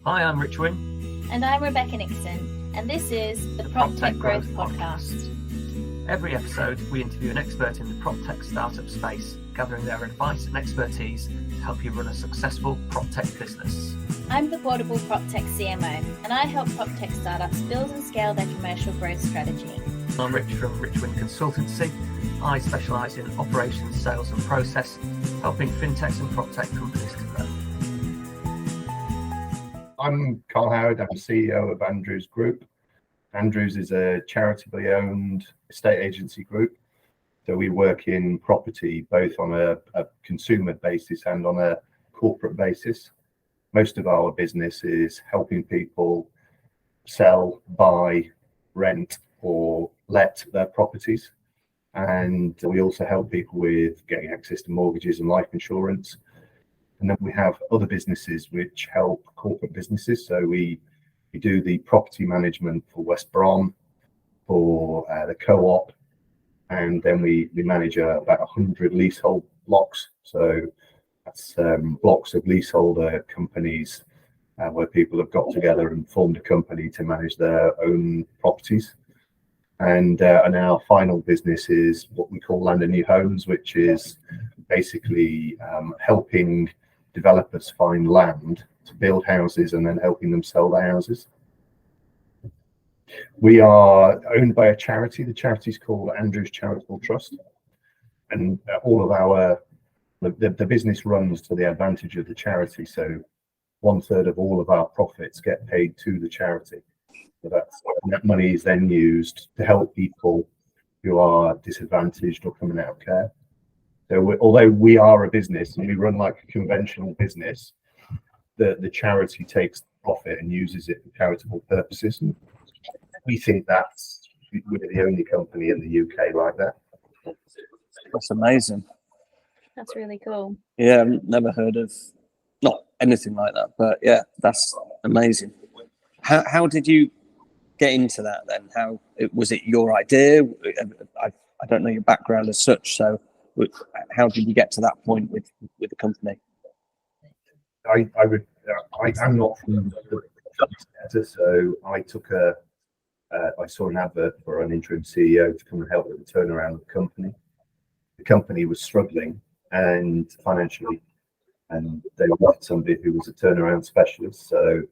Hi, I'm Rich Wynn. And I'm Rebecca Nixon, and this is the PropTech Growth Podcast. Every episode, we interview an expert in the PropTech startup space, gathering their advice and expertise to help you run a successful PropTech business. I'm the Portable PropTech CMO, and I help PropTech startups build and scale their commercial growth strategy. I'm Rich from Rich Wynn Consultancy. I specialise in operations, sales and process, helping fintechs and PropTech companies to grow. I'm Carl Howard. I'm the CEO of Andrews Group. Andrews is a charitably owned estate agency group. So we work in property both on a consumer basis and on a corporate basis. Most of our business is helping people sell, buy, rent or let their properties. And we also help people with getting access to mortgages and life insurance. And then we have other businesses which help corporate businesses. So we do the property management for West Brom, for the co-op, and then we manage about 100 leasehold blocks. So that's blocks of leaseholder companies where people have got together and formed a company to manage their own properties. And our final business is what we call Land and New Homes, which is basically helping developers find land to build houses and then helping them sell the houses. We are owned by a charity. The charity is called Andrews Charitable Trust, and all of the business runs to the advantage of the charity. So 1/3 of all of our profits get paid to the charity. So that money is then used to help people who are disadvantaged or coming out of care. So although we are a business and we run like a conventional business, the charity takes the profit and uses it for charitable purposes. And we think we're the only company in the UK like that. That's amazing. That's really cool. Yeah, I've never heard of not anything like that, but yeah, that's amazing. How did you get into that then? Was it your idea? I don't know your background as such, so how did you get to that point with the company? I'm not from the sector, so I saw an advert for an interim CEO to come and help with the turnaround of the company. The company was struggling and financially, and they wanted somebody who was a turnaround specialist. So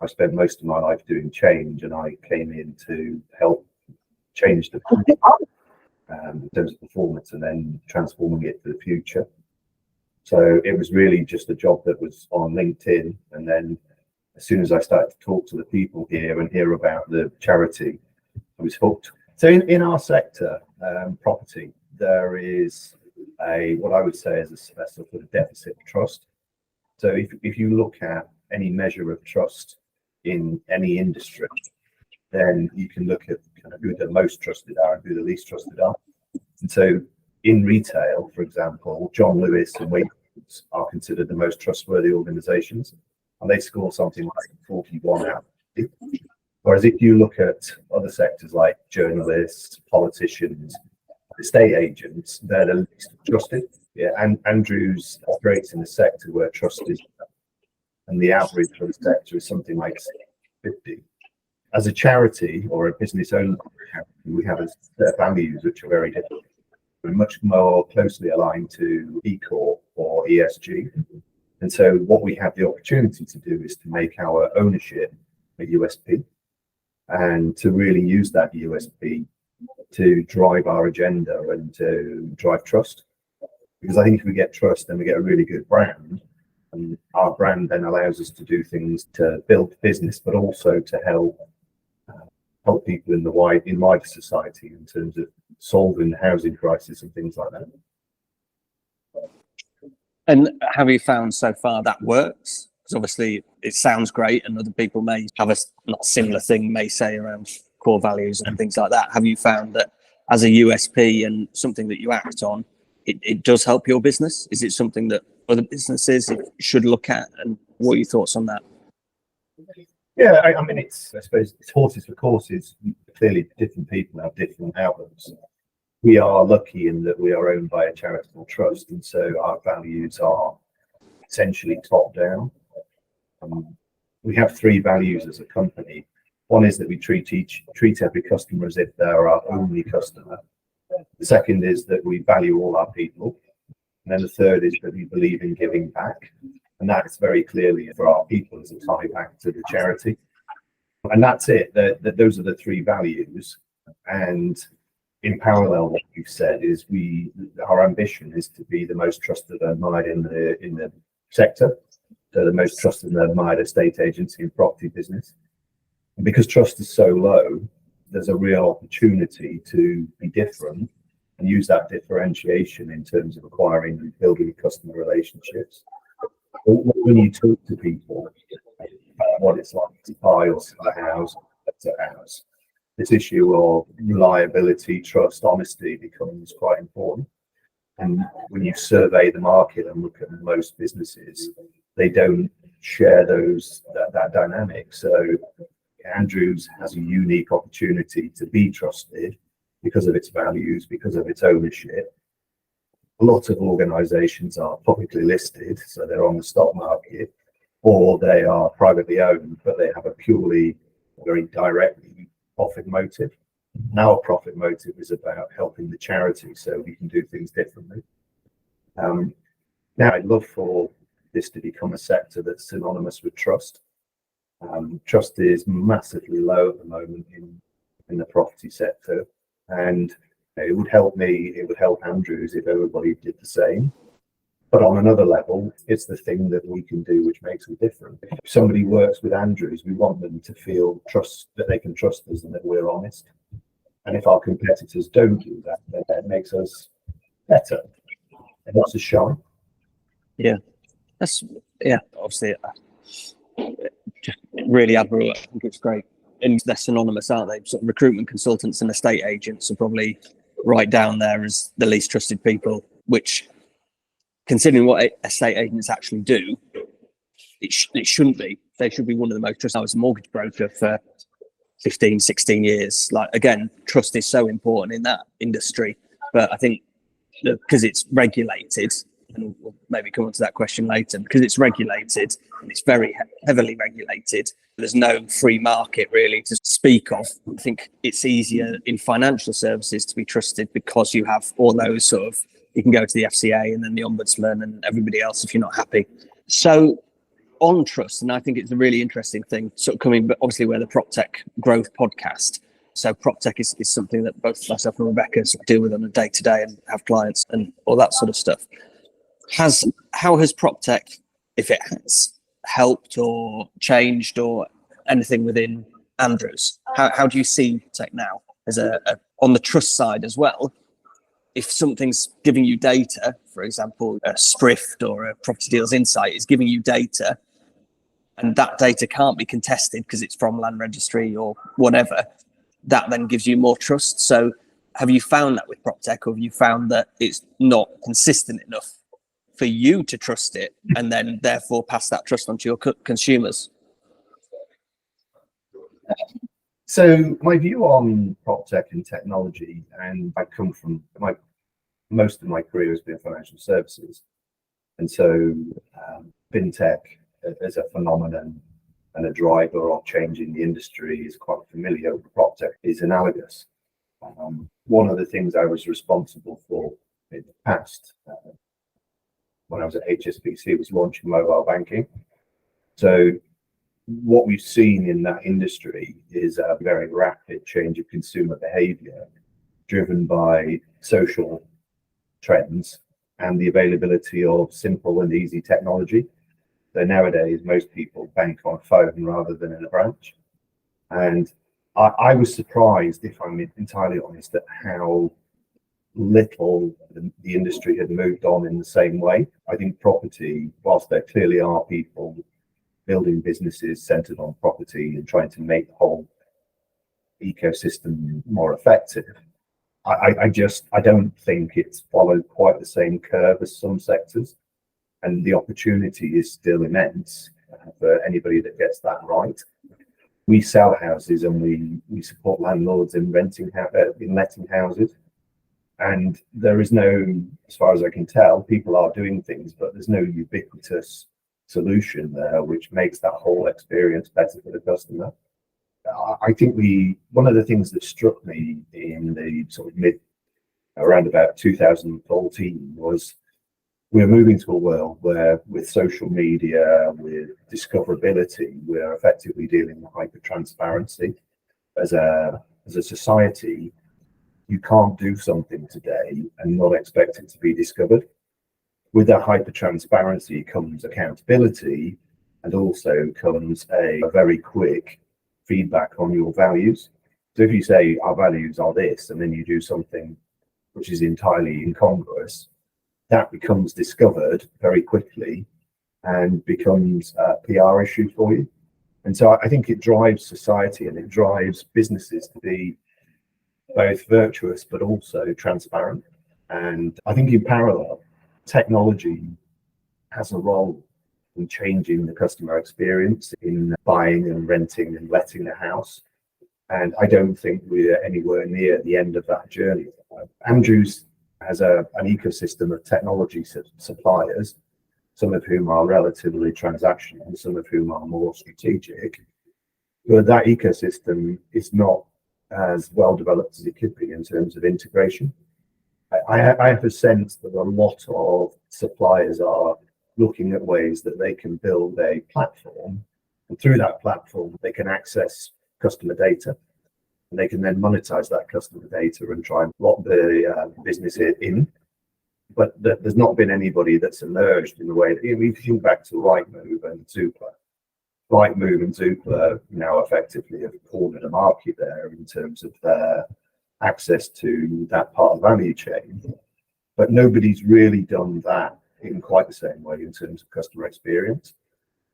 I spent most of my life doing change, and I came in to help change the company in terms of performance and then transforming it for the future. So it was really just a job that was on LinkedIn. And then as soon as I started to talk to the people here and hear about the charity, I was hooked. So in our sector, property, there is what I would say is a sort of deficit of trust. So if you look at any measure of trust in any industry, then you can look at kind of who the most trusted are and who the least trusted are. And so in retail, for example, John Lewis and Waitrose are considered the most trustworthy organizations, and they score something like 41 out of 50. Whereas if you look at other sectors like journalists, politicians, estate agents, they're the least trusted. Yeah, and Andrews operates in a sector where trust is, and the average for the sector is something like 50. As a charity or a business owner, we have a set of values which are very different. We're much more closely aligned to E Corp or ESG. And so what we have the opportunity to do is to make our ownership a USP and to really use that USP to drive our agenda and to drive trust. Because I think if we get trust, then we get a really good brand. And our brand then allows us to do things to build business, but also to help people in wider society in terms of solving the housing crisis and things like that. And have you found so far that works? Because obviously it sounds great, and other people may have a not similar thing, may say around core values and things like that. Have you found that as a USP and something that you act on, it does help your business? Is it something that other businesses should look at? And what are your thoughts on that? Yeah, I mean, I suppose it's horses for courses. Clearly, different people have different outlooks. We are lucky in that we are owned by a charitable trust, and so our values are essentially top down. we have three values as a company. One is that we treat every customer as if they're our only customer. The second is that we value all our people. And then the third is that we believe in giving back. And that's very clearly for our people as a tie back to the charity. And that's it. Those are the three values. And in parallel, what we've said is our ambition is to be the most trusted and admired in the sector. So the most trusted and admired estate agency and property business. And because trust is so low, there's a real opportunity to be different and use that differentiation in terms of acquiring and building customer relationships. When you talk to people about what it's like to buy or sell a house, this issue of reliability, trust, honesty becomes quite important. And when you survey the market and look at most businesses, they don't share that dynamic. So Andrews has a unique opportunity to be trusted because of its values, because of its ownership. A lot of organizations are publicly listed, so they're on the stock market, or they are privately owned, but they have a purely, very directly profit motive. And our profit motive is about helping the charity, so we can do things differently. Now, I'd love for this to become a sector that's synonymous with trust. Trust is massively low at the moment in the property sector, and it would help me, it would help Andrews if everybody did the same. But on another level, it's the thing that we can do which makes them different. If somebody works with Andrews, we want them to feel trust, that they can trust us and that we're honest. And if our competitors don't do that, then that makes us better. And that's a shine. Yeah, obviously just really admirable. I think it's great. And they're synonymous, aren't they? Sort of recruitment consultants and estate agents are probably right down there as the least trusted people, which, considering what estate agents actually do, it shouldn't be. They should be one of the most trusted. I was a mortgage broker for 15, 16 years. Like, again, trust is so important in that industry. But I think because it's regulated, and we'll maybe come on to that question later, because it's regulated and it's very heavily regulated, there's no free market really to speak of. I think it's easier in financial services to be trusted because you have all those sort of, you can go to the FCA and then the Ombudsman and everybody else if you're not happy. So on trust, and I think it's a really interesting thing, sort of coming, but obviously we're the PropTech Growth Podcast. So PropTech is something that both myself and Rebecca sort of deal with on a day-to-day and have clients and all that sort of stuff. How has PropTech, if it has, helped or changed or anything within Andrews? How do you see tech now as on the trust side as well? If something's giving you data, for example, a Sprift or a Property Deals Insight is giving you data, and that data can't be contested because it's from Land Registry or whatever, that then gives you more trust. So have you found that with PropTech, or have you found that it's not consistent enough for you to trust it and then therefore pass that trust on to your consumers? So my view on PropTech and technology, and I come from most of my career has been financial services, and so fintech as a phenomenon and a driver of change in the industry is quite familiar. PropTech is analogous. One of the things I was responsible for in the past, when I was at HSBC, was launching mobile banking. So what we've seen in that industry is a very rapid change of consumer behavior driven by social trends and the availability of simple and easy technology. So nowadays, most people bank on a phone rather than in a branch. And I was surprised, if I'm entirely honest, at how little the industry had moved on in the same way. I think property, whilst there clearly are people building businesses centered on property and trying to make the whole ecosystem more effective, I don't think it's followed quite the same curve as some sectors. And the opportunity is still immense for anybody that gets that right. We sell houses and we support landlords in letting houses. And there is no, as far as I can tell, people are doing things, but there's no ubiquitous solution there, which makes that whole experience better for the customer. I think one of the things that struck me in the sort of around about 2014 was we're moving to a world where with social media, with discoverability, we're effectively dealing with hyper transparency. As a society, you can't do something today and not expect it to be discovered. With that hyper transparency comes accountability, and also comes a very quick feedback on your values. So if you say our values are this, and then you do something which is entirely incongruous, that becomes discovered very quickly and becomes a PR issue for you. And so I think it drives society and it drives businesses to be both virtuous but also transparent. And I think in parallel, technology has a role in changing the customer experience in buying and renting and letting a house. And I don't think we're anywhere near the end of that journey. Andrews has an ecosystem of technology suppliers, some of whom are relatively transactional, some of whom are more strategic. But that ecosystem is not as well developed as it could be in terms of integration. I have a sense that a lot of suppliers are looking at ways that they can build a platform, and through that platform they can access customer data, and they can then monetize that customer data and try and lock the business in. But there's not been anybody that's emerged in the way that, if you think back to Rightmove and Zoopla now effectively have cornered a market there in terms of their access to that part of the value chain. But nobody's really done that in quite the same way in terms of customer experience.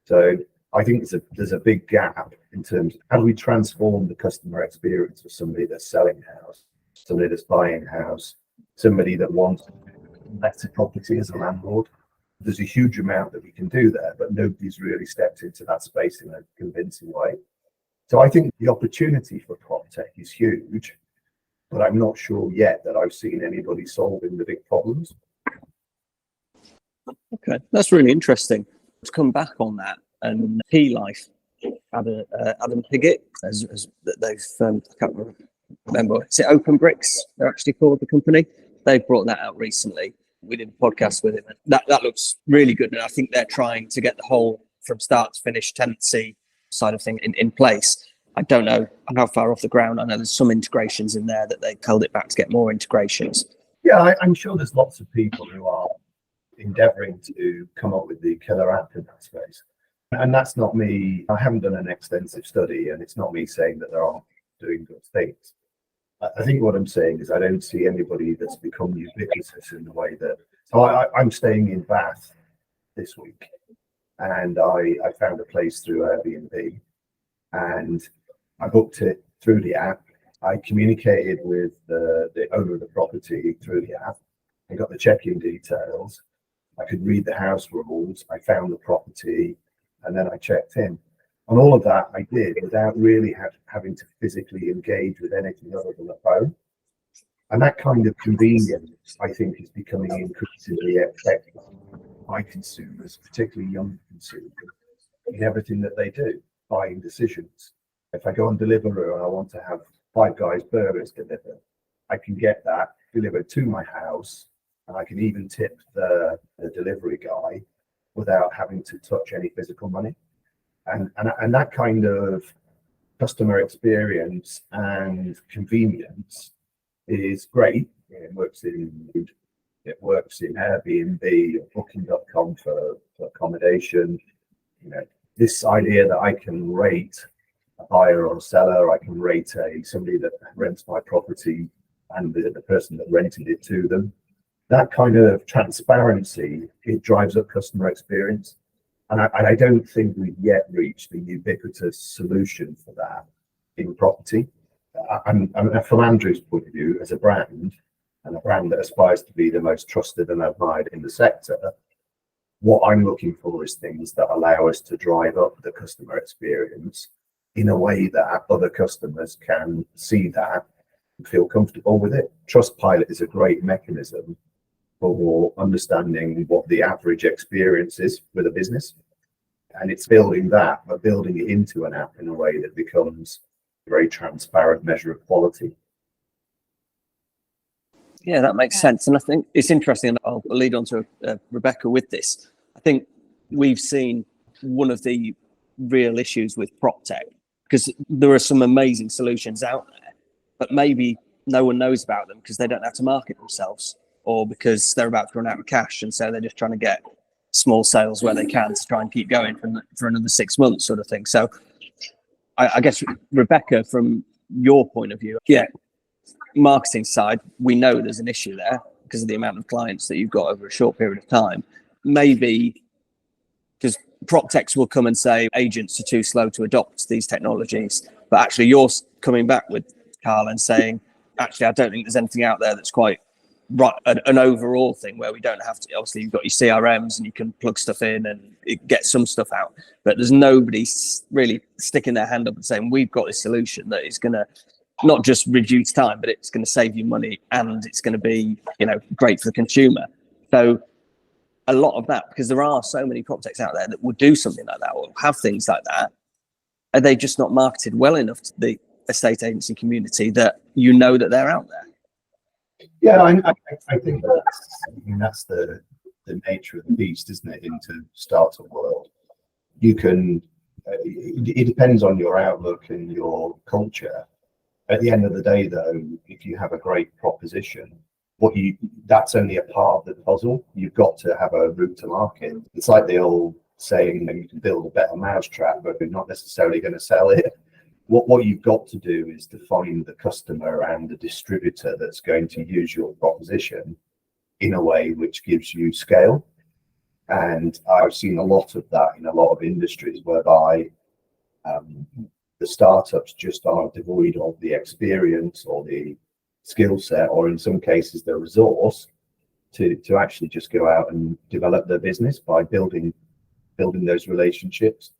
So I think there's a big gap in terms of how do we transform the customer experience for somebody that's selling a house, somebody that's buying a house, somebody that wants better property as a landlord. There's a huge amount that we can do there, but nobody's really stepped into that space in a convincing way. So I think the opportunity for PropTech is huge, but I'm not sure yet that I've seen anybody solving the big problems. Okay, that's really interesting. To come back on that, and P-Life, Adam Piggott, as they've, I can't remember, is it Open Bricks? They're actually called, the company. They brought that out recently. We did a podcast with him, and that looks really good. And I think they're trying to get the whole from start to finish tenancy side of thing in place. I don't know how far off the ground. I know there's some integrations in there that they held it back to get more integrations. Yeah, I'm sure there's lots of people who are endeavoring to come up with the killer app in that space. And that's not me. I haven't done an extensive study, and it's not me saying that they're all doing good things. I think what I'm saying is I don't see anybody that's become ubiquitous in the way that. So I'm staying in Bath this week, and I found a place through Airbnb, and I booked it through the app. I communicated with the owner of the property through the app. I got the check-in details. I could read the house rules. I found the property, and then I checked in. And all of that I did without really having to physically engage with anything other than a phone. And that kind of convenience, I think, is becoming increasingly expected by consumers, particularly young consumers, in everything that they do, buying decisions. If I go on Deliveroo and I want to have Five Guys burgers delivered, I can get that delivered to my house, and I can even tip the delivery guy without having to touch any physical money. And that kind of customer experience and convenience is great. It works in Airbnb or Booking.com for accommodation. This idea that I can rate a buyer or a seller, I can rate somebody that rents my property and the person that rented it to them. That kind of transparency, it drives up customer experience. And I don't think we've yet reached the ubiquitous solution for that in property. And from Andrew's point of view, as a brand, and a brand that aspires to be the most trusted and admired in the sector, what I'm looking for is things that allow us to drive up the customer experience in a way that other customers can see that and feel comfortable with it. Trustpilot is a great mechanism for understanding what the average experience is with a business. And it's building that, but building it into an app in a way that becomes a very transparent measure of quality. Yeah, that makes sense. And I think it's interesting, and I'll lead on to Rebecca with this. I think we've seen one of the real issues with PropTech, because there are some amazing solutions out there, but maybe no one knows about them because they don't have to market themselves, or because they're about to run out of cash. And so they're just trying to get small sales where they can to try and keep going for another 6 months sort of thing. So I guess, Rebecca, from your point of view, yeah, marketing side, we know there's an issue there because of the amount of clients that you've got over a short period of time. Maybe because PropTechs will come and say agents are too slow to adopt these technologies, but actually you're coming back with Carl and saying, actually, I don't think there's anything out there that's quite right, an overall thing where we don't have to. Obviously, you've got your CRMs and you can plug stuff in and it gets some stuff out, but there's nobody really sticking their hand up and saying, we've got this solution that is going to not just reduce time, but it's going to save you money and it's going to be, great for the consumer. So a lot of that, because there are so many PropTechs out there that would do something like that or have things like that, are they just not marketed well enough to the estate agency community that that they're out there? Yeah, I think that's the nature of the beast, isn't it? Into startup world, you can. It depends on your outlook and your culture. At the end of the day, though, if you have a great proposition, that's only a part of the puzzle. You've got to have a route to market. It's like the old saying that you can build a better mousetrap, but you're not necessarily going to sell it. What you've got to do is to find the customer and the distributor that's going to use your proposition in a way which gives you scale. And I've seen a lot of that in a lot of industries whereby the startups just are devoid of the experience or the skill set, or in some cases the resource to actually just go out and develop their business by building those relationships.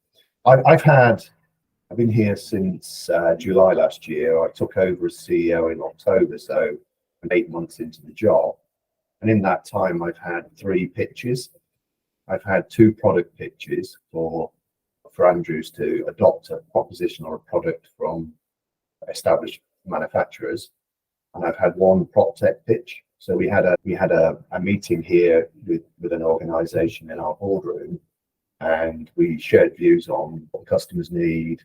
I've been here since July last year. I took over as CEO in October, so I'm 8 months into the job. And in that time, I've had 3 pitches. I've had 2 product pitches for Andrews to adopt a proposition or a product from established manufacturers, and I've had 1 PropTech pitch. So we had a meeting here with an organisation in our boardroom, and we shared views on what customers need,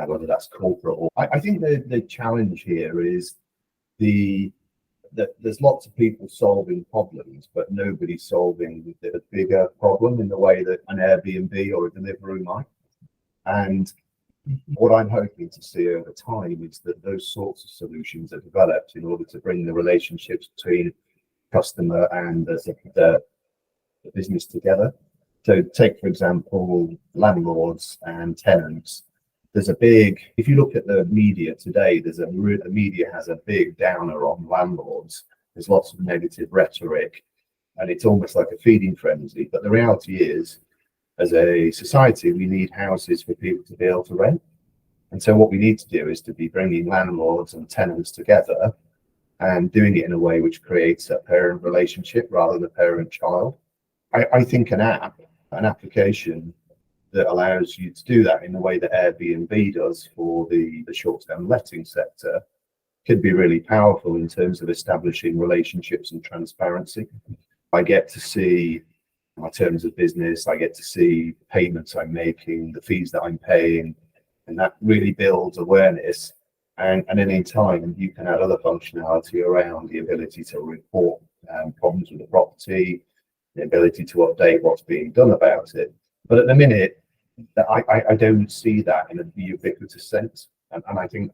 whether that's corporate or. I think the challenge here is that there's lots of people solving problems, but nobody's solving the bigger problem in the way that an Airbnb or a Deliveroo might. And what I'm hoping to see over time is that those sorts of solutions are developed in order to bring the relationships between customer and the business together. So take, for example, landlords and tenants. If you look at the media today, the media has a big downer on landlords. There's lots of negative rhetoric, and it's almost like a feeding frenzy. But the reality is, as a society, we need houses for people to be able to rent. And so what we need to do is to be bringing landlords and tenants together and doing it in a way which creates a parent relationship rather than a parent-child. I think an application that allows you to do that in the way that Airbnb does for the short-term letting sector could be really powerful in terms of establishing relationships and transparency. I get to see my terms of business, I get to see payments I'm making, the fees that I'm paying, and that really builds awareness. And at any time, you can add other functionality around the ability to report problems with the property, the ability to update what's being done about it. But at the minute, I don't see that in a ubiquitous sense. And I think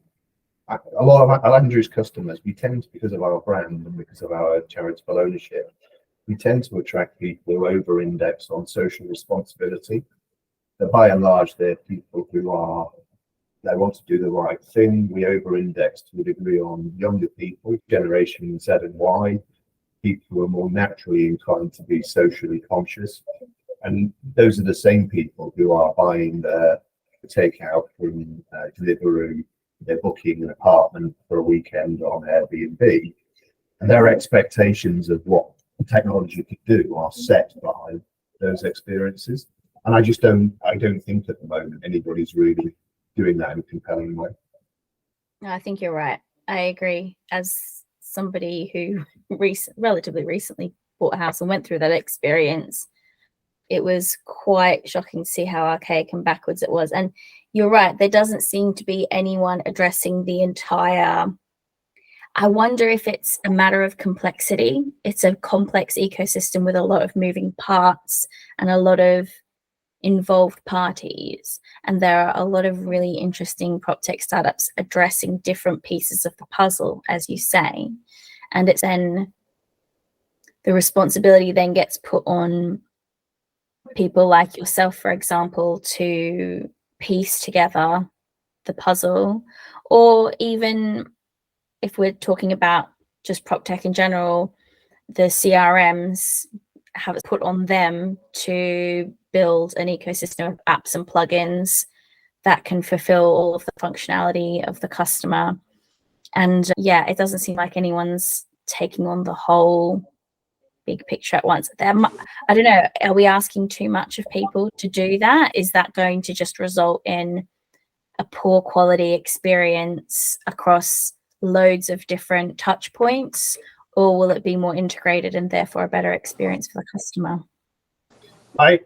a lot of Andrew's customers, we tend to, because of our brand and because of our charitable ownership, we tend to attract people who over-index on social responsibility. But by and large, they're people who they want to do the right thing. We over-index to a degree on younger people, Generation Z and Y, people who are more naturally inclined to be socially conscious. And those are the same people who are buying the takeout from Deliveroo. They're booking an apartment for a weekend on Airbnb. And their expectations of what technology could do are set by those experiences. And I don't think at the moment anybody's really doing that in a compelling way. No, I think you're right. I agree. As somebody who relatively recently bought a house and went through that experience, it was quite shocking to see how archaic and backwards it was. And you're right, there doesn't seem to be anyone addressing the entire. I wonder if it's a matter of complexity. It's a complex ecosystem with a lot of moving parts and a lot of involved parties. And there are a lot of really interesting PropTech startups addressing different pieces of the puzzle, as you say. And it's then the responsibility then gets put on people like yourself, for example, to piece together the puzzle, or even if we're talking about just PropTech in general, the CRMs have it put on them to build an ecosystem of apps and plugins that can fulfill all of the functionality of the customer. And yeah, it doesn't seem like anyone's taking on the whole big picture at once. I don't know, are we asking too much of people to do that? Is that going to just result in a poor quality experience across loads of different touch points, or will it be more integrated and therefore a better experience for the customer? My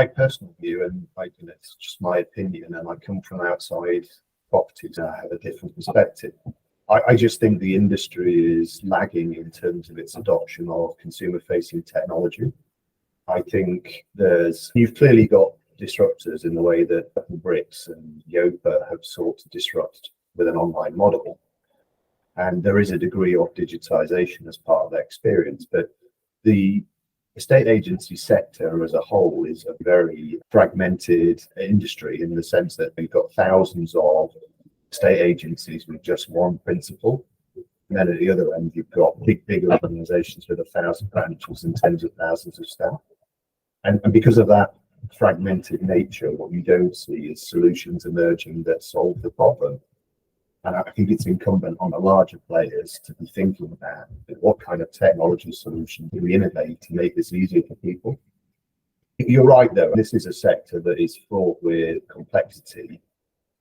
personal view, and it's just my opinion, and I come from outside properties, I have a different perspective. I just think the industry is lagging in terms of its adoption of consumer-facing technology. I think you've clearly got disruptors in the way that Bricks and Yopa have sought to disrupt with an online model. And there is a degree of digitization as part of that experience. But the estate agency sector as a whole is a very fragmented industry in the sense that we've got thousands of estate agencies with just one principal. And then at the other end, you've got big organizations with 1,000 branches and tens of thousands of staff. And because of that fragmented nature, what you don't see is solutions emerging that solve the problem. And I think it's incumbent on the larger players to be thinking about what kind of technology solution do we innovate to make this easier for people. You're right, though. This is a sector that is fraught with complexity.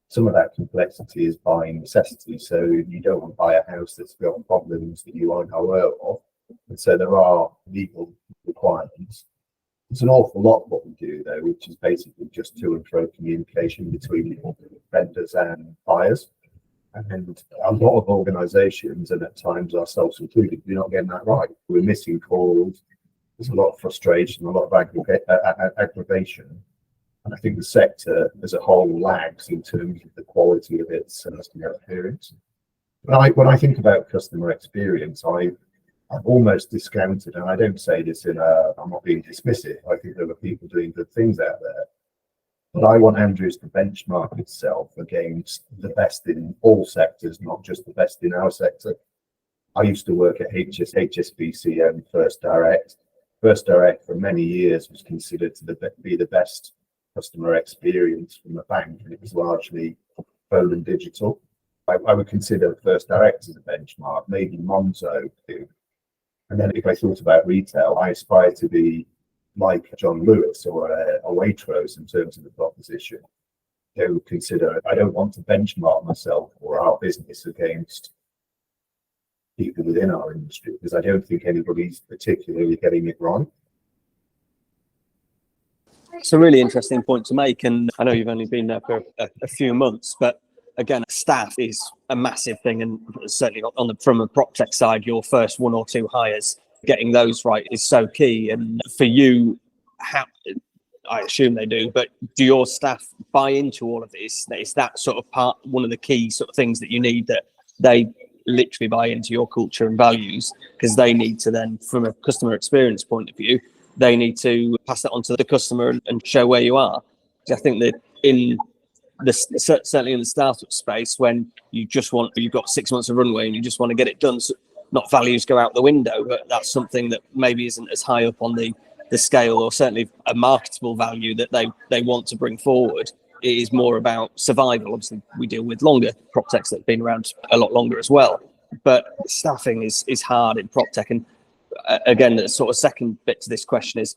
Some of that complexity is by necessity. So you don't want to buy a house that's got problems that you aren't aware of. And so there are legal requirements. It's an awful lot what we do, though, which is basically just to and fro communication between vendors and buyers. And a lot of organizations, and at times ourselves included, we're not getting that right. We're missing calls. There's a lot of frustration, a lot of aggravation. And I think the sector as a whole lags in terms of the quality of its customer experience. When I think about customer experience, I've almost discounted, and I don't say this I'm not being dismissive. I think there are people doing good things out there. But I want Andrews to benchmark itself against the best in all sectors, not just the best in our sector. I used to work at HSBC and First Direct. First Direct for many years was considered to be the best customer experience from a bank, and it was largely phone and digital. I would consider First Direct as a benchmark, maybe Monzo too. And then if I thought about retail, I aspire to be like John Lewis or Waitrose in terms of the proposition. They would consider, I don't want to benchmark myself or our business against people within our industry, because I don't think anybody's particularly getting it right. It's a really interesting point to make, and I know you've only been there for a few months, but again, staff is a massive thing, and certainly from a PropTech side, your first one or two hires, getting those right is so key. And for you, I assume they do, but do your staff buy into all of this? Is that sort of one of the key sort of things that you need, that they literally buy into your culture and values? Because they need to then, from a customer experience point of view, they need to pass that on to the customer and show where you are. I think that certainly in the startup space, when you've got 6 months of runway and you just want to get it done, so not values go out the window, but that's something that maybe isn't as high up on the scale, or certainly a marketable value that they want to bring forward. It is more about survival. Obviously, we deal with longer PropTechs that have been around a lot longer as well, but staffing is hard in PropTech. And again, the sort of second bit to this question is,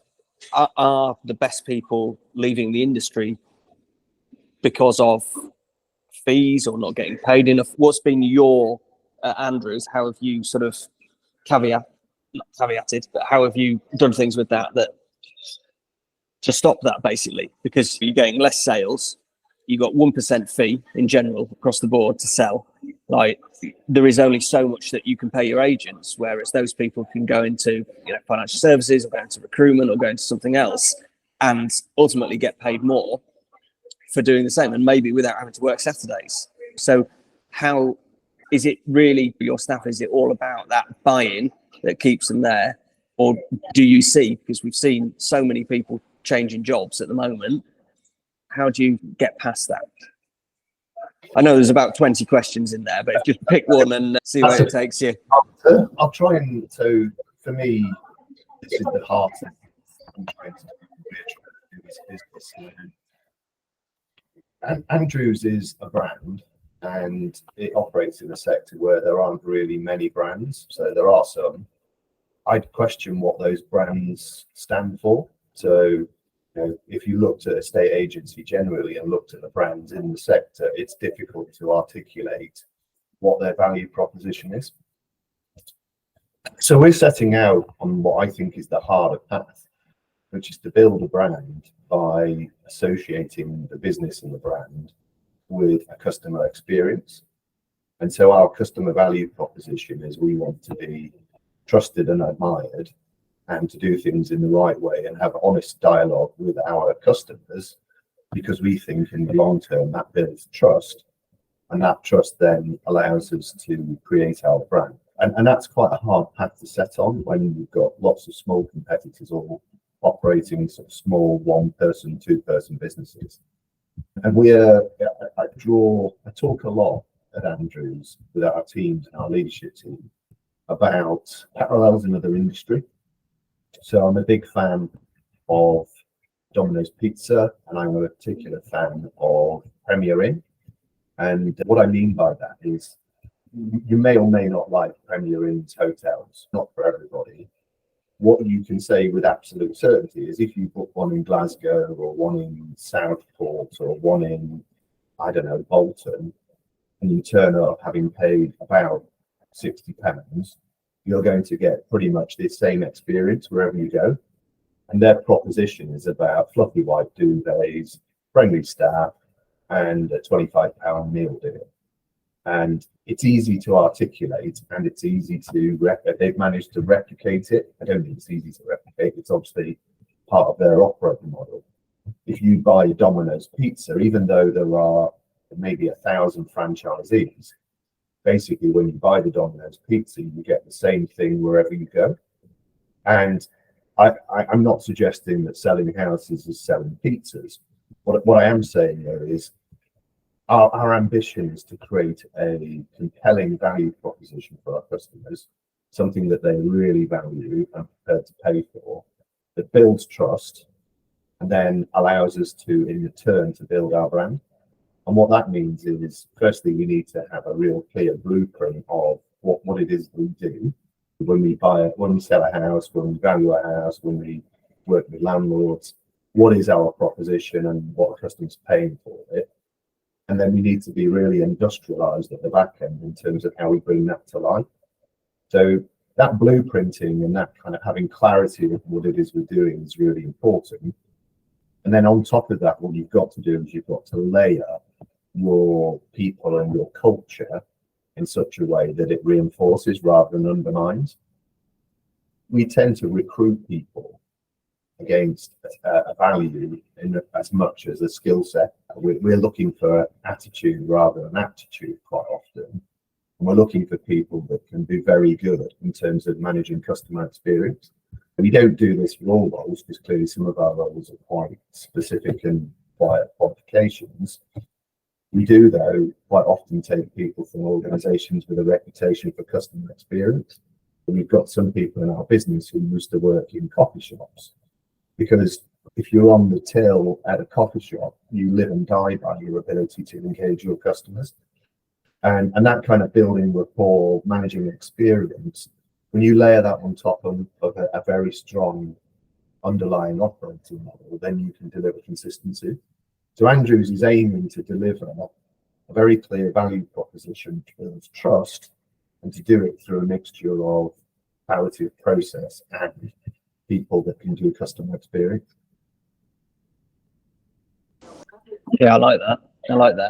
are the best people leaving the industry because of fees or not getting paid enough? What's been your, Andrews, how have you sort of not caveated, but how have you done things with that to stop that, basically? Because you're getting less sales, you got 1% fee in general across the board to sell. Like, there is only so much that you can pay your agents, whereas those people can go into, financial services or go into recruitment or go into something else and ultimately get paid more for doing the same, and maybe without having to work Saturdays. So how is it really for your staff? Is it all about that buy-in that keeps them there? Or do you see, because we've seen so many people changing jobs at the moment, how do you get past that? I know there's about 20 questions in there, but just pick one and see where it takes you. I'll try and, so for me, this is the heart of I'm trying to do this business. And Andrews is a brand, and it operates in a sector where there aren't really many brands. So there are some. I'd question what those brands stand for. So, if you looked at a estate agency generally and looked at the brands in the sector, it's difficult to articulate what their value proposition is. So we're setting out on what I think is the harder path, which is to build a brand by associating the business and the brand with a customer experience. And so our customer value proposition is we want to be trusted and admired, and to do things in the right way and have honest dialogue with our customers, because we think in the long term that builds trust, and that trust then allows us to create our brand. And that's quite a hard path to set on when you've got lots of small competitors all operating sort of small 1-person, 2-person businesses. And I talk a lot at Andrews with our teams and our leadership team about parallels in other industry. So I'm a big fan of Domino's Pizza, and I'm a particular fan of Premier Inn. And what I mean by that is you may or may not like Premier Inn's hotels, not for everybody. What you can say with absolute certainty is if you book one in Glasgow or one in Southport or one in, I don't know, Bolton, and you turn up having paid about £60, you're going to get pretty much the same experience wherever you go. And their proposition is about fluffy white duvets, friendly staff, and a £25 meal deal. And it's easy to articulate, and it's easy to they've managed to replicate it. I don't think it's easy to replicate. It's obviously part of their operating model. If you buy Domino's Pizza, even though there are maybe 1,000 franchisees, basically when you buy the Domino's Pizza, you get the same thing wherever you go. And I'm not suggesting that selling houses is selling pizzas. What I am saying though is our ambition is to create a compelling value proposition for our customers, something that they really value and prepared to pay for, that builds trust and then allows us to, in return, to build our brand. And what that means is, firstly, we need to have a real clear blueprint of what it is we do when we sell a house, when we value a house, when we work with landlords. What is our proposition and what are customers paying for it? And then we need to be really industrialized at the back end in terms of how we bring that to life. So that blueprinting and that kind of having clarity of what it is we're doing is really important. And then on top of that, what you've got to do is you've got to layer your people and your culture in such a way that it reinforces rather than undermines. We tend to recruit people against a value in as much as a skill set. We're looking for attitude rather than aptitude quite often. And we're looking for people that can be very good in terms of managing customer experience. And we don't do this for all roles, because clearly some of our roles are quite specific and require qualifications. We do, though, quite often take people from organisations with a reputation for customer experience. And we've got some people in our business who used to work in coffee shops, because if you're on the till at a coffee shop, you live and die by your ability to engage your customers. And that kind of building rapport, managing experience, when you layer that on top of a very strong underlying operating model, then you can deliver consistency. So Andrews is aiming to deliver a very clear value proposition to build trust, and to do it through a mixture of clarity of process and people that can do customer experience. Yeah, I like that.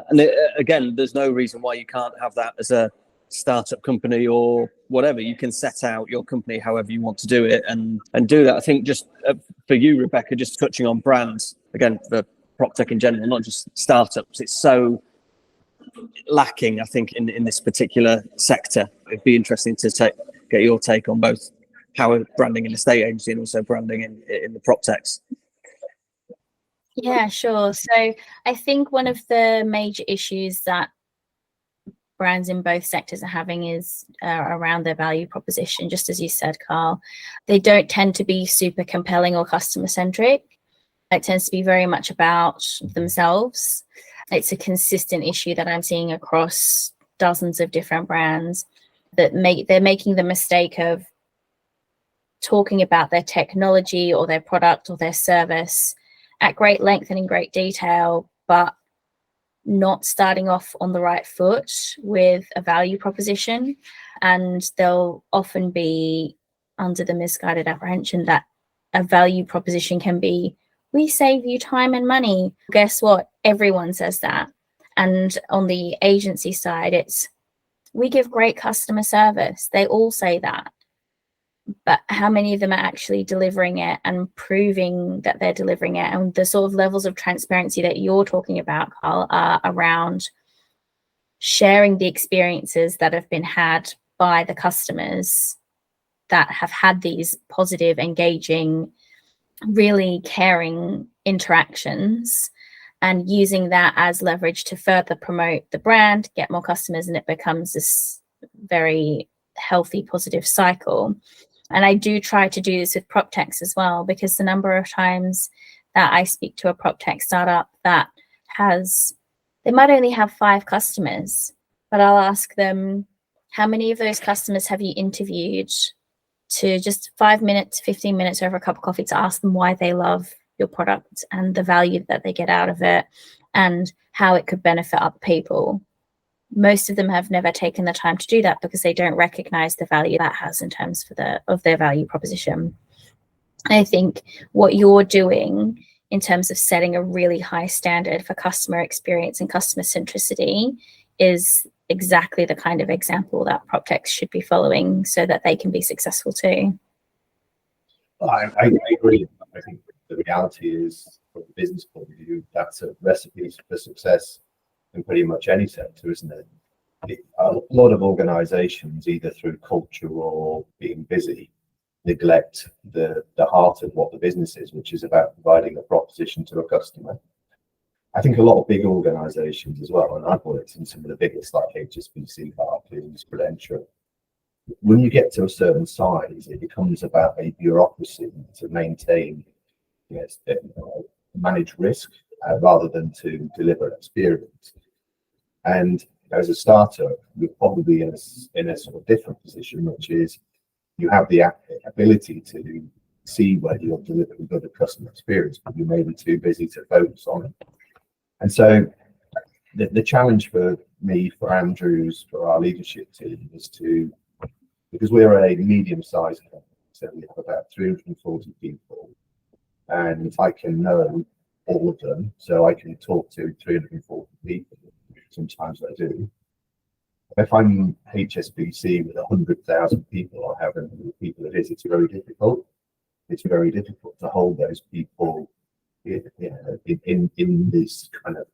And again, there's no reason why you can't have that as a startup company or whatever. You can set out your company however you want to do it and do that. I think just for you, Rebecca, just touching on brands, again, for PropTech in general, not just startups, it's so lacking, I think, in this particular sector. It'd be interesting to get your take on both how branding in a estate agency and also branding in the PropTechs. Yeah, sure. So I think one of the major issues that brands in both sectors are having is around their value proposition. Just as you said, Carl, they don't tend to be super compelling or customer centric. It tends to be very much about themselves. It's a consistent issue that I'm seeing across dozens of different brands, that they're making the mistake of talking about their technology or their product or their service at great length and in great detail, but not starting off on the right foot with a value proposition. And they'll often be under the misguided apprehension that a value proposition can be, we save you time and money. Guess what? Everyone says that. And on the agency side, it's, we give great customer service. They all say that. But how many of them are actually delivering it and proving that they're delivering it? And the sort of levels of transparency that you're talking about, Carl, are around sharing the experiences that have been had by the customers that have had these positive, engaging, really caring interactions, and using that as leverage to further promote the brand, get more customers, and it becomes this very healthy, positive cycle. And I do try to do this with PropTechs as well, because the number of times that I speak to a PropTech startup that they might only have 5 customers, but I'll ask them, how many of those customers have you interviewed to just 5 minutes, 15 minutes over a cup of coffee to ask them why they love your product and the value that they get out of it and how it could benefit other people? Most of them have never taken the time to do that because they don't recognize the value that has in terms of their value proposition. I think what you're doing in terms of setting a really high standard for customer experience and customer centricity is exactly the kind of example that PropTechs should be following so that they can be successful too. I agree. I think the reality is, from a business point of view, that's a recipe for success in pretty much any sector, isn't it? A lot of organizations, either through culture or being busy, neglect the heart of what the business is, which is about providing a proposition to a customer. I think a lot of big organizations as well, and I've worked in some of the biggest like HSBC, Barclays, Prudential. When you get to a certain size, it becomes about a bureaucracy to maintain, manage risk rather than to deliver an experience. And as a startup, you're probably in a sort of different position, which is you have the ability to see whether you're delivering good customer experience, but you may be too busy to focus on it. And so the challenge for me, for Andrews, for our leadership team is to, because we're a medium-sized company, so we have about 340 people, and I can know all of them, so I can talk to 340 people. Sometimes I do. If I'm HSBC with 100,000 people, or however many people it is, it's very difficult. It's very difficult to hold those people in this kind of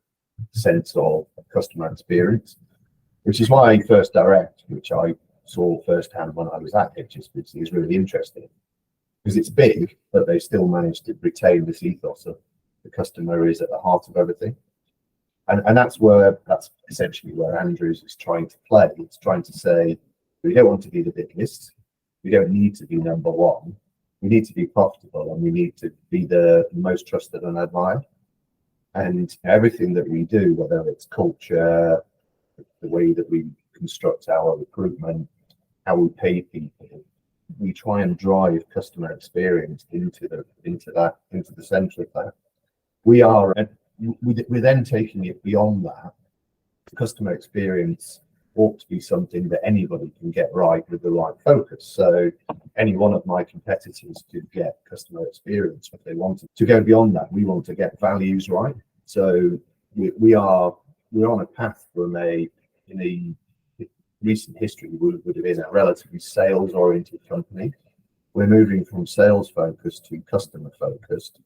sense of customer experience, which is why First Direct, which I saw firsthand when I was at HSBC, is really interesting, because it's big, but they still managed to retain this ethos of the customer is at the heart of everything. And that's essentially where Andrews is trying to play. It's trying to say, we don't want to be the biggest. We don't need to be number one. We need to be profitable, and we need to be the most trusted and admired. And everything that we do, whether it's culture, the way that we construct our recruitment, how we pay people, we try and drive customer experience into the centre of that. We're then taking it beyond that. Customer experience ought to be something that anybody can get right with the right focus. So any one of my competitors could get customer experience if they wanted. To go beyond that, we want to get values right. So we're on a path from in a recent history would have been a relatively sales oriented company. We're moving from sales focused to customer focused,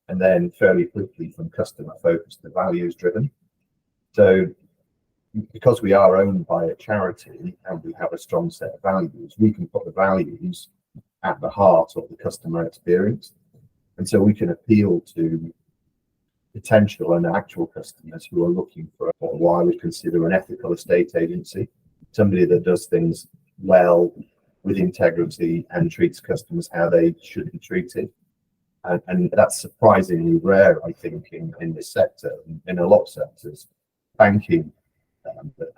and then fairly quickly from customer focused to values driven. So because we are owned by a charity and we have a strong set of values, we can put the values at the heart of the customer experience. And so we can appeal to potential and actual customers who are looking for what I would consider an ethical estate agency, somebody that does things well with integrity and treats customers how they should be treated. And that's surprisingly rare, I think, in this sector. In a lot of sectors, banking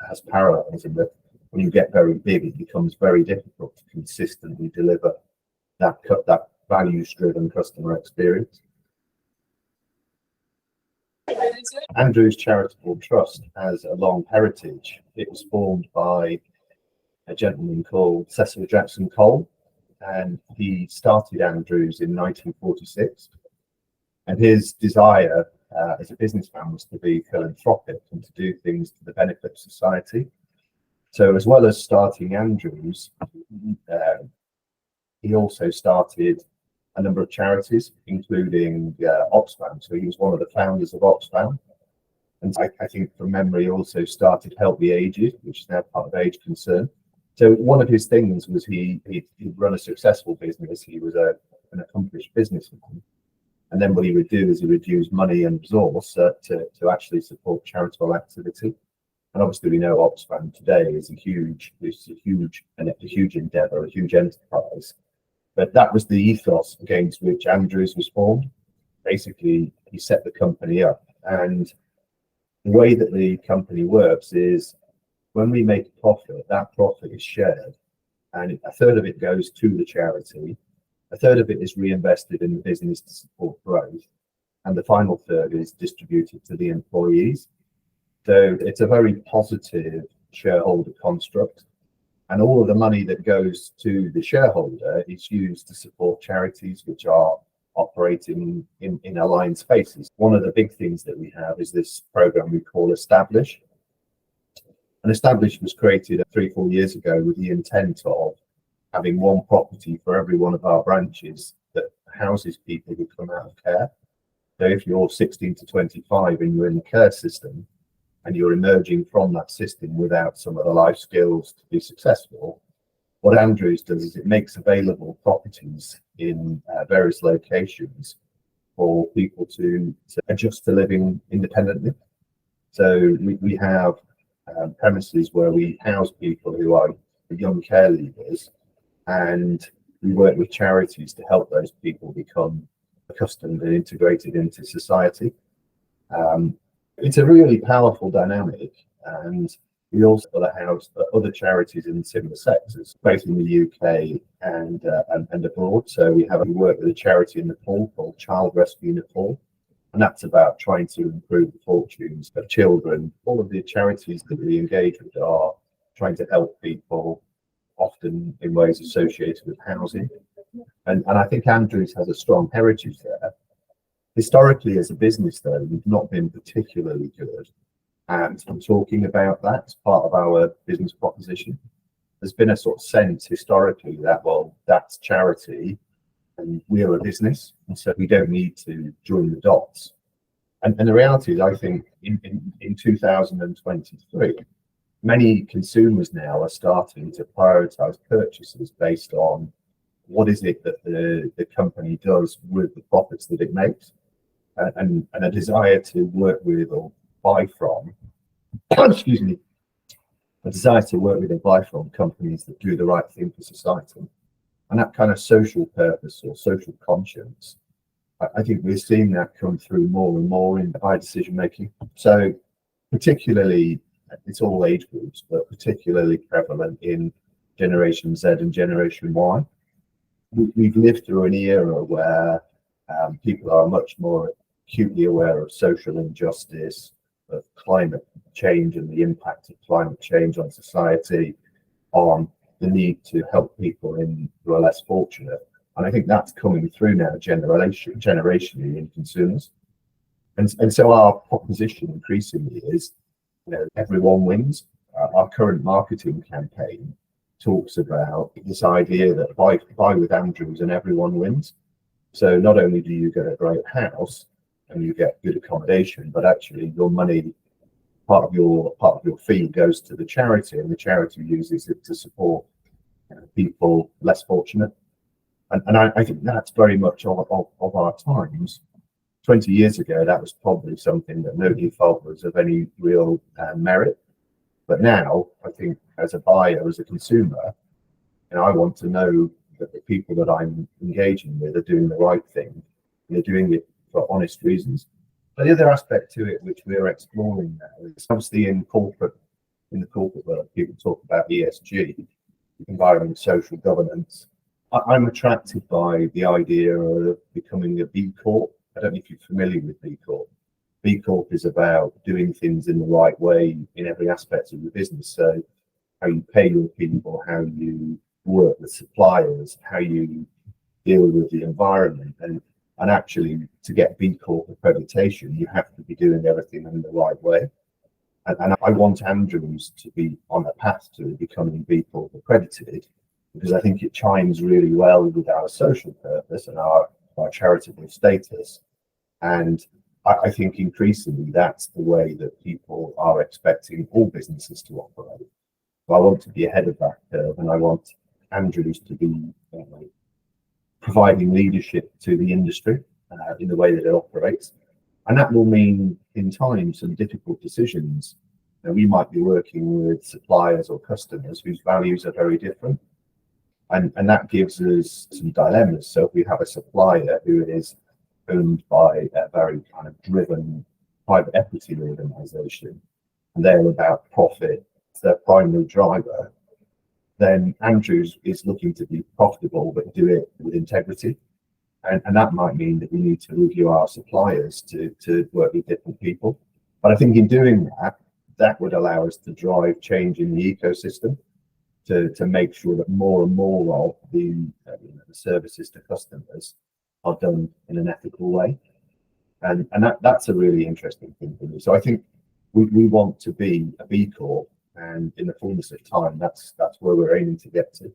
has parallels in that when you get very big, it becomes very difficult to consistently deliver that values-driven customer experience. Andrews Charitable Trust has a long heritage. It was formed by a gentleman called Cecil Jackson Cole, and he started Andrews in 1946. And his desire as a businessman was to be philanthropic and to do things to the benefit of society. So as well as starting Andrews, he also started a number of charities, including Oxfam. So he was one of the founders of Oxfam. And I think from memory also started Help the Aged, which is now part of Age Concern. So one of his things was he'd run a successful business. He was an accomplished businessman. And then what he would do is he would use money and resource to actually support charitable activity. And obviously we know Oxfam today is a huge endeavour, a huge enterprise. But that was the ethos against which Andrews was formed. Basically, he set the company up. And the way that the company works is when we make a profit, that profit is shared. And a third of it goes to the charity. A third of it is reinvested in the business to support growth. And the final third is distributed to the employees. So it's a very positive shareholder construct. And all of the money that goes to the shareholder is used to support charities which are operating in aligned spaces. One of the big things that we have is this program we call Establish. And Establish was created 3-4 years ago with the intent of having one property for every one of our branches that houses people who come out of care. So if you're 16 to 25 and you're in the care system, and you're emerging from that system without some of the life skills to be successful, what Andrews does is it makes available properties in various locations for people to adjust to living independently. So we have premises where we house people who are young care leavers, and we work with charities to help those people become accustomed and integrated into society. It's a really powerful dynamic, and we also house other charities in similar sectors, both in the UK and abroad. So we work with a charity in Nepal called Child Rescue Nepal, and that's about trying to improve the fortunes of children. All of the charities that we engage with are trying to help people, often in ways associated with housing. And I think Andrews has a strong heritage there. Historically, as a business, though, we've not been particularly good at talking about that as part of our business proposition. There's been a sort of sense historically that, well, that's charity and we're a business, and so we don't need to join the dots. And the reality is, I think, in 2023, many consumers now are starting to prioritize purchases based on what is it that the company does with the profits that it makes. And a desire to work with or buy from, excuse me, a desire to work with and buy from companies that do the right thing for society. And that kind of social purpose or social conscience, I think we're seeing that come through more and more in high decision making. So particularly, it's all age groups, but particularly prevalent in Generation Z and Generation Y. we've lived through an era where people are much more acutely aware of social injustice, of climate change and the impact of climate change on society, on the need to help people who are less fortunate. And I think that's coming through now generationally in consumers. And so our proposition increasingly is, everyone wins. Our current marketing campaign talks about this idea that buy with Andrews and everyone wins. So not only do you get a great house and you get good accommodation, but actually your money, part of your fee goes to the charity, and the charity uses it to support people less fortunate. And I think that's very much of our times. 20 years ago, that was probably something that nobody felt was of any real merit. But now, I think as a buyer, as a consumer, I want to know that the people that I'm engaging with are doing the right thing. And they're doing it for honest reasons. But the other aspect to it, which we're exploring now, is obviously in the corporate world, people talk about ESG, environment, social governance. I'm attracted by the idea of becoming a B Corp. I don't know if you're familiar with B Corp. B Corp is about doing things in the right way in every aspect of your business. So how you pay your people, how you work with suppliers, how you deal with the environment. And actually, to get B Corp accreditation, you have to be doing everything in the right way. And I want Andrews to be on a path to becoming B Corp accredited, because I think it chimes really well with our social purpose and our charitable status. And I think increasingly that's the way that people are expecting all businesses to operate. So I want to be ahead of that curve, and I want Andrews to be providing leadership to the industry in the way that it operates. And that will mean, in time, some difficult decisions. We might be working with suppliers or customers whose values are very different. And that gives us some dilemmas. So if we have a supplier who is owned by a very kind of driven private equity organization, and they're about profit, it's their primary driver, then Andrews is looking to be profitable, but do it with integrity. And that might mean that we need to review our suppliers to work with different people. But I think in doing that, that would allow us to drive change in the ecosystem to make sure that more and more of the services to customers are done in an ethical way. And that's a really interesting thing for me. So I think we want to be a B Corp, and in the fullness of time, that's where we're aiming to get to.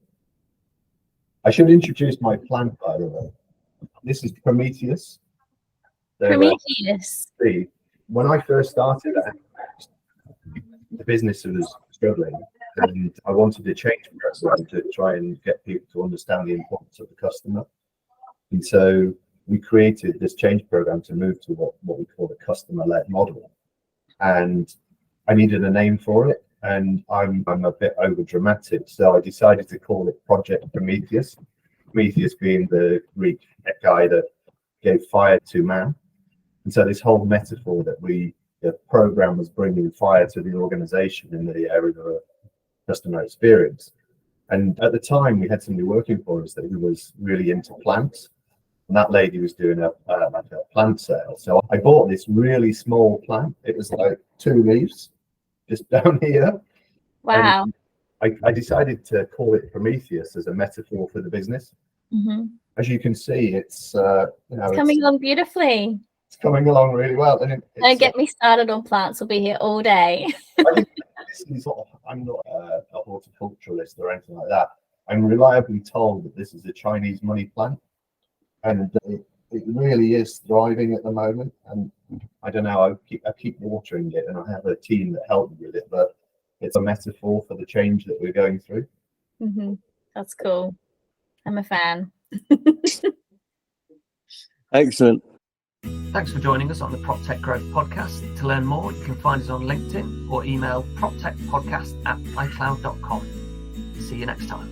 I should introduce my plant, by the way. This is Prometheus. Prometheus. When I first started, the business was struggling, and I wanted to change program to try and get people to understand the importance of the customer. And so we created this change program to move to what we call a customer-led model. And I needed a name for it, and I'm a bit over dramatic, so I decided to call it Project Prometheus. Prometheus being the Greek guy that gave fire to man. And so this whole metaphor that the program was bringing fire to the organization in the area of customer experience. And at the time, we had somebody working for us that was really into plants, and that lady was doing a plant sale. So I bought this really small plant. It was like 2 leaves, just down here. Wow. And I decided to call it Prometheus as a metaphor for the business. Mm-hmm. As you can see, it's coming along beautifully. It's coming along really well. And Don't get me started on plants. We'll be here all day. I think I'm not a horticulturalist or anything like that. I'm reliably told that this is a Chinese money plant, and it really is thriving at the moment. And I don't know, I keep watering it, and I have a team that help me with it, but it's a metaphor for the change that we're going through. Mm-hmm. That's cool. I'm a fan. Excellent. Thanks for joining us on the PropTech Growth Podcast. To learn more, you can find us on LinkedIn or email proptechpodcast@icloud.com. See you next time.